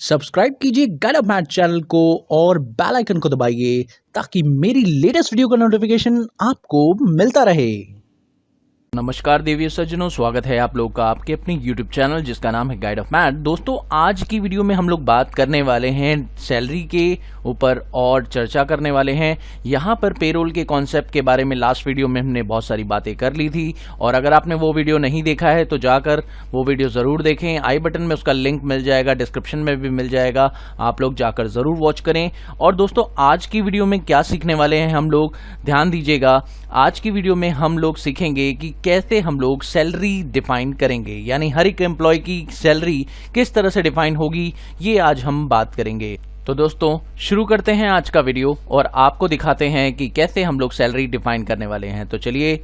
Subscribe कीजिए guide of math channel को और बेल आइकन को दबाइए ताकि मेरी लेटेस्ट वीडियो का नोटिफिकेशन आपको मिलता रहे। नमस्कार देवी सज्जनों, स्वागत है आप लोग का आपके अपने YouTube चैनल जिसका नाम है गाइड ऑफ मैथ। दोस्तों, आज की वीडियो में हम लोग बात करने वाले हैं सैलरी के ऊपर और चर्चा करने वाले हैं। यहाँ पर पेरोल के कॉन्सेप्ट के बारे में लास्ट वीडियो में हमने बहुत सारी बातें कर ली थी और अगर आपने वो वीडियो नहीं देखा है तो जाकर वो वीडियो ज़रूर देखें। आई बटन में उसका लिंक मिल जाएगा, डिस्क्रिप्शन में भी मिल जाएगा, आप लोग जाकर ज़रूर वॉच करें। और दोस्तों, आज की वीडियो में क्या सीखने वाले हैं हम लोग, ध्यान दीजिएगा। आज की वीडियो में हम लोग सीखेंगे कि कैसे हम लोग सैलरी डिफाइन करेंगे, यानी हर एक एम्प्लॉय की सैलरी किस तरह से डिफाइन होगी, ये आज हम बात करेंगे। तो दोस्तों, शुरू करते हैं आज का वीडियो और आपको दिखाते हैं कि कैसे हम लोग सैलरी डिफाइन करने वाले हैं। तो चलिए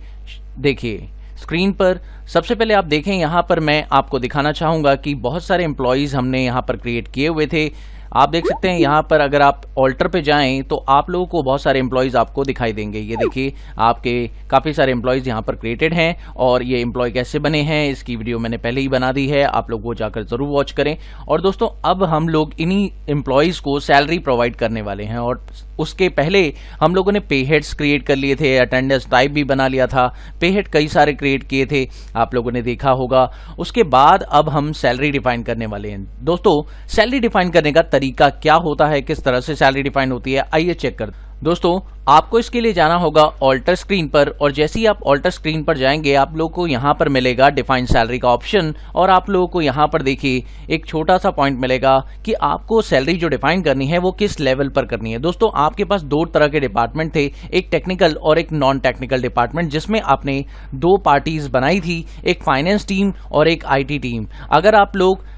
देखिए स्क्रीन पर। सबसे पहले आप देखें, यहाँ पर मैं आपको दिखाना चाहूँगा कि बहुत सारे एम्प्लॉयज़ हमने यहाँ पर क्रिएट किए हुए थे। आप देख सकते हैं यहाँ पर अगर आप ऑल्टर पे जाएं तो आप लोगों को बहुत सारे एम्प्लॉयज़ आपको दिखाई देंगे। ये देखिए, आपके काफ़ी सारे एम्प्लॉयज़ यहाँ पर क्रिएटेड हैं और ये एम्प्लॉय कैसे बने हैं इसकी वीडियो मैंने पहले ही बना दी है, आप लोग वो जाकर ज़रूर वॉच करें। और दोस्तों, अब हम लोग इन्हीं एम्प्लॉयज़ को सैलरी प्रोवाइड करने वाले हैं और उसके पहले हम लोगों ने पे हेड्स क्रिएट कर लिए थे, अटेंडेंस टाइप भी बना लिया था, पे हेड कई सारे क्रिएट किए थे, आप लोगों ने देखा होगा। उसके बाद अब हम सैलरी डिफाइन करने वाले हैं। दोस्तों, सैलरी डिफाइन करने का तरीका क्या होता है, किस तरह से सैलरी डिफाइन होती है, आइए चेक कर। दोस्तों, आपको इसके लिए जाना होगा ऑल्टर स्क्रीन पर और जैसे ही आप ऑल्टर स्क्रीन पर जाएंगे आप लोगों को यहाँ पर मिलेगा डिफाइन सैलरी का ऑप्शन और आप लोगों को यहाँ पर देखिए एक छोटा सा पॉइंट मिलेगा कि आपको सैलरी जो डिफाइन करनी है वो किस लेवल पर करनी है। दोस्तों, आपके पास दो तरह के डिपार्टमेंट थे, एक टेक्निकल और एक नॉन टेक्निकल डिपार्टमेंट, जिसमें आपने दो पार्टीज बनाई थी, एक फाइनेंस टीम और एक IT टीम। अगर आप लोग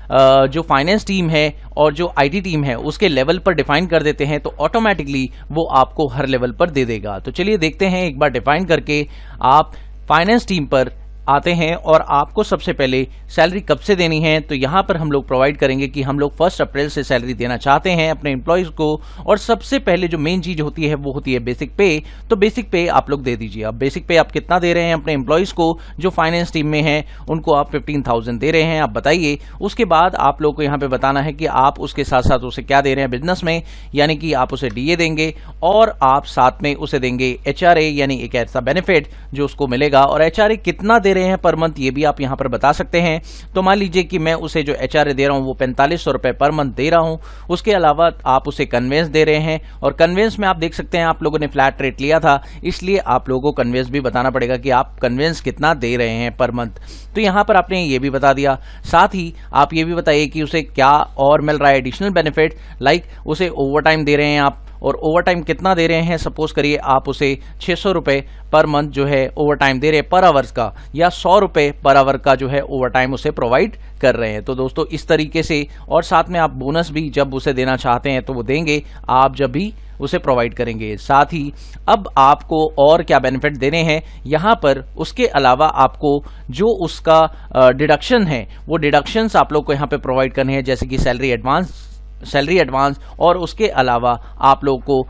जो फाइनेंस टीम है और जो IT टीम है उसके लेवल पर डिफाइन कर देते हैं तो ऑटोमेटिकली वो आपको हर लेवल पर दे देगा। तो चलिए देखते हैं एक बार डिफाइन करके। आप फाइनेंस टीम पर आते हैं और आपको सबसे पहले सैलरी कब से देनी है, तो यहाँ पर हम लोग प्रोवाइड करेंगे कि हम लोग 1 अप्रैल से सैलरी देना चाहते हैं अपने एम्प्लॉयज़ को। और सबसे पहले जो मेन चीज़ होती है वो होती है बेसिक पे। तो बेसिक पे आप लोग दे दीजिए। अब बेसिक पे आप कितना दे रहे हैं अपने एम्प्लॉयज़ को, जो फाइनेंस टीम में हैं उनको आप 15,000 दे रहे हैं, आप बताइए। उसके बाद आप लोग को यहाँ पर बताना है कि आप उसके साथ साथ उसे क्या दे रहे हैं बिजनेस में, यानी कि आप उसे DA देंगे और आप साथ में उसे देंगे HRA, यानी एक ऐसा बेनिफिट जो उसको मिलेगा। और HRA कितना दे रहे हैं पर मंथ ये भी आप यहां पर बता सकते हैं। तो मान लीजिए कि मैं उसे जो HRA दे रहा हूं वो 4500 रुपए पर मंथ दे रहा हूं। उसके अलावा आप उसे कन्वेंस दे रहे हैं और कन्वेंस में आप देख सकते हैं आप लोगों ने फ्लैट रेट लिया था, इसलिए आप लोगों को कन्वेंस भी बताना पड़ेगा कि आप कन्वेंस कितना दे रहे हैं पर मंथ। तो यहां पर आपने ये भी बता दिया। साथ ही आप ये भी बताइए कि उसे क्या और मिल रहा है एडिशनल बेनिफिट, लाइक उसे ओवर टाइम दे रहे हैं आप और ओवर टाइम कितना दे रहे हैं। सपोज करिए आप उसे 600 रुपये पर मंथ जो है ओवर टाइम दे रहे हैं पर आवर्स का, या 100 रुपये पर आवर का जो है ओवर टाइम उसे प्रोवाइड कर रहे हैं। तो दोस्तों, इस तरीके से, और साथ में आप बोनस भी जब उसे देना चाहते हैं तो वो देंगे आप जब भी उसे प्रोवाइड करेंगे। साथ ही अब आपको और क्या बेनिफिट देने हैं यहाँ पर, उसके अलावा आपको जो उसका डिडक्शन है वो डिडक्शंस आप लोग को यहाँ पे प्रोवाइड करने हैं, जैसे कि सैलरी एडवांस और उसके अलावा आप लोग को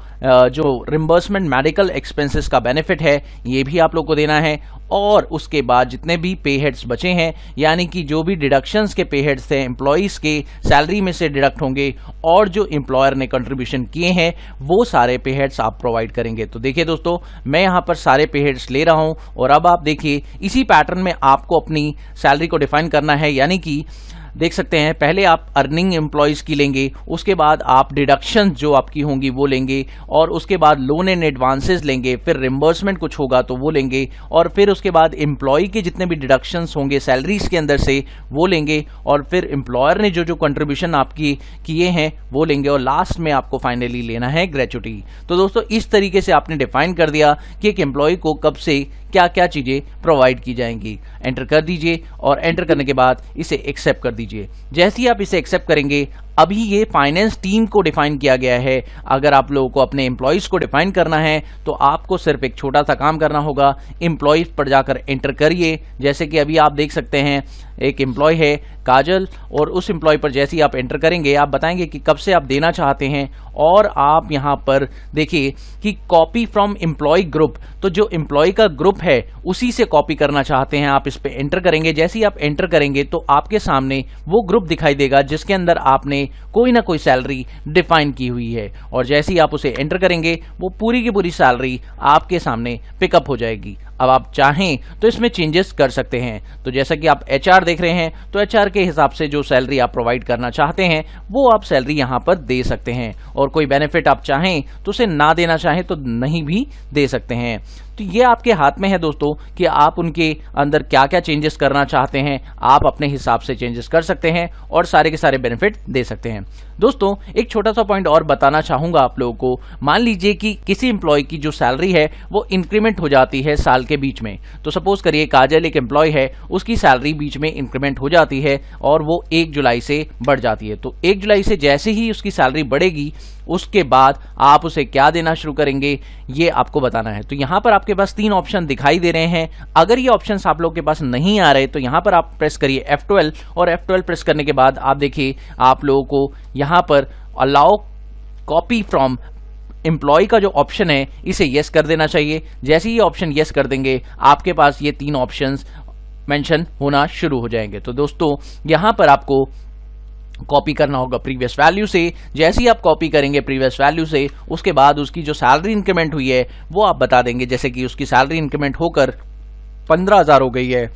जो रिम्बर्समेंट मेडिकल एक्सपेंसेस का बेनिफिट है ये भी आप लोग को देना है। और उसके बाद जितने भी पे हेड्स बचे हैं, यानी कि जो भी डिडक्शंस के पे हेड्स थे एम्प्लॉयज़ के सैलरी में से डिडक्ट होंगे और जो एम्प्लॉयर ने कंट्रीब्यूशन किए हैं वो सारे पे हेड्स आप प्रोवाइड करेंगे। तो देखिए दोस्तों, मैं यहाँ पर सारे पे हेड्स ले रहा हूँ और अब आप देखिए इसी पैटर्न में आपको अपनी सैलरी को डिफाइन करना है। यानी कि देख सकते हैं पहले आप अर्निंग एम्प्लॉयज़ की लेंगे, उसके बाद आप डिडक्शन जो आपकी होंगी वो लेंगे और उसके बाद लोन एंड एडवांसेस लेंगे, फिर रिम्बर्समेंट कुछ होगा तो वो लेंगे और फिर उसके बाद एम्प्लॉय के जितने भी डिडक्शंस होंगे सैलरीज के अंदर से वो लेंगे और फिर एम्प्लॉयर ने जो कंट्रीब्यूशन आपकी किए हैं वो लेंगे और लास्ट में आपको फाइनली लेना है ग्रेच्युटी। तो दोस्तों, इस तरीके से आपने डिफाइन कर दिया कि एक एम्प्लॉय को कब से क्या क्या चीज़ें प्रोवाइड की जाएंगी। एंटर कर दीजिए और एंटर करने के बाद इसे एक्सेप्ट कर दीजिए। जैसे ही आप इसे एक्सेप्ट करेंगे, अभी ये फाइनेंस टीम को डिफाइन किया गया है। अगर आप लोगों को अपने एम्प्लॉयज़ को डिफाइन करना है तो आपको सिर्फ एक छोटा सा काम करना होगा, एम्प्लॉयज़ पर जाकर एंटर करिए। जैसे कि अभी आप देख सकते हैं एक एम्प्लॉय है काजल और उस एम्प्लॉय पर जैसे ही आप एंटर करेंगे आप बताएंगे कि कब से आप देना चाहते हैं और आप यहाँ पर देखिए कि कॉपी फ्रॉम एम्प्लॉय ग्रुप, तो जो एम्प्लॉय का ग्रुप है उसी से कॉपी करना चाहते हैं। आप इस पे एंटर करेंगे। जैसे ही आप एंटर करेंगे तो आपके सामने वो ग्रुप दिखाई देगा जिसके अंदर आपने में कोई ना कोई सैलरी डिफाइन की हुई है, और जैसे ही आप उसे एंटर करेंगे वो पूरी की पूरी सैलरी आपके सामने पिकअप हो जाएगी। अब आप चाहें तो इसमें चेंजेस कर सकते हैं। तो जैसा कि आप एचआर देख रहे हैं, तो एचआर के हिसाब से जो सैलरी आप प्रोवाइड करना चाहते हैं वो आप सैलरी यहां पर दे सकते हैं, और कोई बेनिफिट आप चाहें तो उसे ना देना चाहें तो नहीं भी दे सकते हैं। तो ये आपके हाथ में है दोस्तों कि आप उनके अंदर क्या क्या चेंजेस करना चाहते हैं। आप अपने हिसाब से चेंजेस कर सकते हैं और सारे के सारे बेनिफिट दे सकते हैं। दोस्तों एक छोटा सा पॉइंट और बताना चाहूंगा आप लोगों को। मान लीजिए कि किसी एम्प्लॉय की जो सैलरी है वो इंक्रीमेंट हो जाती है साल के बीच में। तो सपोज करिए काजल एक एम्प्लॉय है, उसकी सैलरी बीच में इंक्रीमेंट हो जाती है और वो 1 जुलाई से बढ़ जाती है। तो 1 जुलाई से जैसे ही उसकी सैलरी बढ़ेगी उसके बाद आप उसे क्या देना शुरू करेंगे ये आपको बताना है। तो यहां पर आपके पास 3 ऑप्शन दिखाई दे रहे हैं। अगर ये ऑप्शंस आप लोगों के पास नहीं आ रहे तो यहां पर आप प्रेस करिए F12, और F12 प्रेस करने के बाद आप देखिए आप लोगों को यहां पर अलाउ कॉपी फ्रॉम एम्प्लॉय का जो ऑप्शन है इसे यस कर देना चाहिए। जैसे ही ऑप्शन यस कर देंगे आपके पास ये 3 ऑप्शंस मेंशन होना शुरू हो जाएंगे। तो दोस्तों यहां पर आपको कॉपी करना होगा प्रीवियस वैल्यू से। जैसे ही आप कॉपी करेंगे प्रीवियस वैल्यू से, उसके बाद उसकी जो सैलरी इंक्रीमेंट हुई है वो आप बता देंगे। जैसे कि उसकी सैलरी इंक्रीमेंट होकर 15,000 हो गई है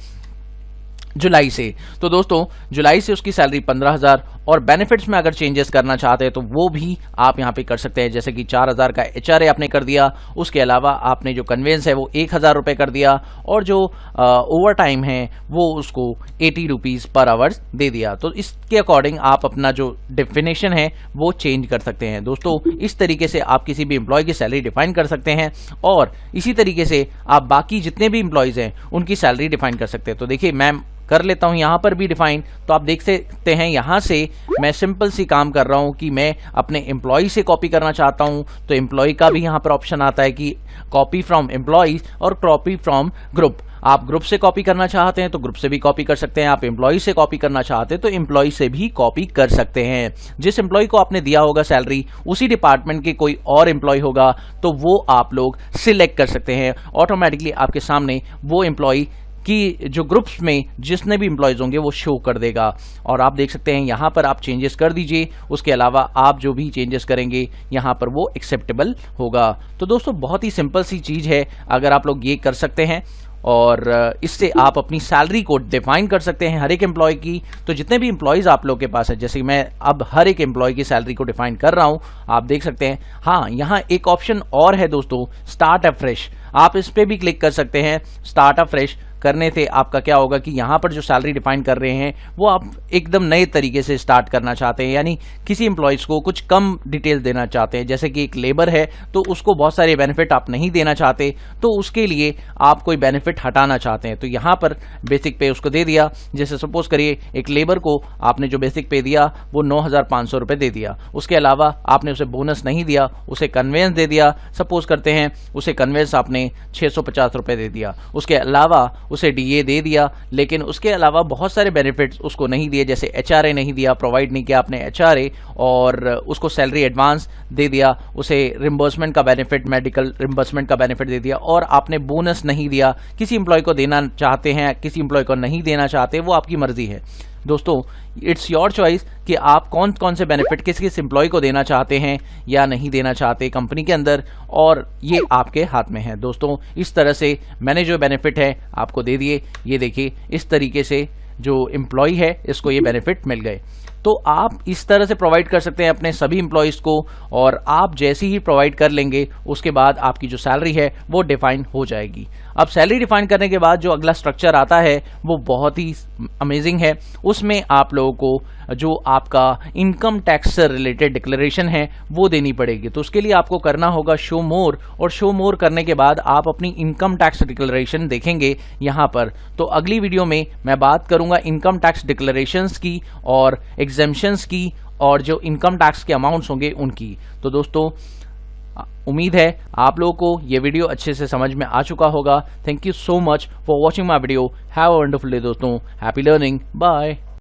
जुलाई से, तो दोस्तों जुलाई से उसकी सैलरी 15,000। और बेनिफिट्स में अगर चेंजेस करना चाहते हैं तो वो भी आप यहां पे कर सकते हैं। जैसे कि 4,000 का एचआरए आपने कर दिया, उसके अलावा आपने जो कन्वेंस है वो 1,000 रुपये कर दिया, और जो ओवर टाइम है वो उसको 80 रुपीज़ पर आवर्स दे दिया। तो इसके अकॉर्डिंग आप अपना जो डेफिनेशन है वो चेंज कर सकते हैं। दोस्तों इस तरीके से आप किसी भी एम्प्लॉय की सैलरी डिफाइन कर सकते हैं, और इसी तरीके से आप बाकी जितने भी एम्प्लॉयज़ हैं उनकी सैलरी डिफाइन कर सकते हैं। तो देखिए मैं कर लेता हूं यहां पर भी डिफाइन। तो आप देख सकते हैं यहां से मैं सिंपल सी काम कर रहा हूं कि मैं अपने एम्प्लॉय से कॉपी करना चाहता हूं, तो एम्प्लॉय का भी यहां पर ऑप्शन आता है कि कॉपी फ्रॉम एम्प्लॉयज और कॉपी फ्रॉम ग्रुप। आप ग्रुप से कॉपी करना चाहते हैं तो ग्रुप से भी कॉपी कर सकते हैं, आप एम्प्लॉय से कॉपी करना चाहते हैं तो एम्प्लॉय से भी कॉपी कर सकते हैं। जिस एम्प्लॉय को आपने दिया होगा सैलरी, उसी डिपार्टमेंट के कोई और एम्प्लॉय होगा तो वो आप लोग सिलेक्ट कर सकते हैं। ऑटोमेटिकली आपके सामने वो एम्प्लॉय कि जो ग्रुप्स में जितने भी एम्प्लॉयज होंगे वो शो कर देगा। और आप देख सकते हैं यहाँ पर आप चेंजेस कर दीजिए, उसके अलावा आप जो भी चेंजेस करेंगे यहाँ पर वो एक्सेप्टेबल होगा। तो दोस्तों बहुत ही सिंपल सी चीज़ है, अगर आप लोग ये कर सकते हैं और इससे आप अपनी सैलरी को डिफाइन कर सकते हैं हर एक एम्प्लॉय की। तो जितने भी एम्प्लॉयज़ आप लोग के पास है, जैसे मैं अब हर एक एम्प्लॉय की सैलरी को डिफाइन कर रहा हूँ, आप देख सकते हैं। हाँ, यहाँ एक ऑप्शन और है दोस्तों, स्टार्ट अफ्रेश। आप इस पर भी क्लिक कर सकते हैं। स्टार्ट अफ्रेश करने से आपका क्या होगा कि यहाँ पर जो सैलरी डिफाइन कर रहे हैं वो आप एकदम नए तरीके से स्टार्ट करना चाहते हैं, यानी किसी एम्प्लॉयज़ को कुछ कम डिटेल्स देना चाहते हैं। जैसे कि एक लेबर है तो उसको बहुत सारे बेनिफिट आप नहीं देना चाहते, तो उसके लिए आप कोई बेनिफिट हटाना चाहते हैं, तो यहाँ पर बेसिक पे उसको दे दिया। जैसे सपोज करिए एक लेबर को आपने जो बेसिक पे दिया वो 9,500 रुपये दे दिया, उसके अलावा आपने उसे बोनस नहीं दिया, उसे कन्वेंस दे दिया। सपोज करते हैं उसे कन्वेंस आपने 650 रुपये दे दिया, उसके अलावा उसे डीए दे दिया, लेकिन उसके अलावा बहुत सारे बेनिफिट्स उसको नहीं दिए। जैसे एचआरए नहीं दिया, प्रोवाइड नहीं किया आपने एचआरए, और उसको सैलरी एडवांस दे दिया, उसे रिम्बर्समेंट का बेनिफिट, मेडिकल रिम्बर्समेंट का बेनिफिट दे दिया, और आपने बोनस नहीं दिया। किसी एम्प्लॉय को देना चाहते हैं, किसी एम्प्लॉय को नहीं देना चाहते, वो आपकी मर्जी है। दोस्तों इट्स योर चॉइस कि आप कौन कौन से बेनिफिट किस किस एम्प्लॉय को देना चाहते हैं या नहीं देना चाहते कंपनी के अंदर, और ये आपके हाथ में है। दोस्तों इस तरह से मैंने जो बेनिफिट है आपको दे दिए। ये देखिए इस तरीके से जो एम्प्लॉय है इसको ये बेनिफिट मिल गए। तो आप इस तरह से प्रोवाइड कर सकते हैं अपने सभी एम्प्लॉयज़ को, और आप जैसे ही प्रोवाइड कर लेंगे उसके बाद आपकी जो सैलरी है वो डिफाइन हो जाएगी। अब सैलरी डिफाइन करने के बाद जो अगला स्ट्रक्चर आता है वो बहुत ही अमेजिंग है। उसमें आप लोगों को जो आपका इनकम टैक्स से रिलेटेड डिक्लेरेशन है वो देनी पड़ेगी। तो उसके लिए आपको करना होगा शो मोर, और शो मोर करने के बाद आप अपनी इनकम टैक्स डिक्लेरेशन देखेंगे यहाँ पर। तो अगली वीडियो में मैं बात करूँगा इनकम टैक्स डिक्लेरेशंस की और एग्जेम्पशंस की, और जो इनकम टैक्स के अमाउंट्स होंगे उनकी। तो दोस्तों उम्मीद है आप लोगों को ये वीडियो अच्छे से समझ में आ चुका होगा। Thank you so much for watching my video. Have a wonderful day दोस्तों। Happy learning. बाय।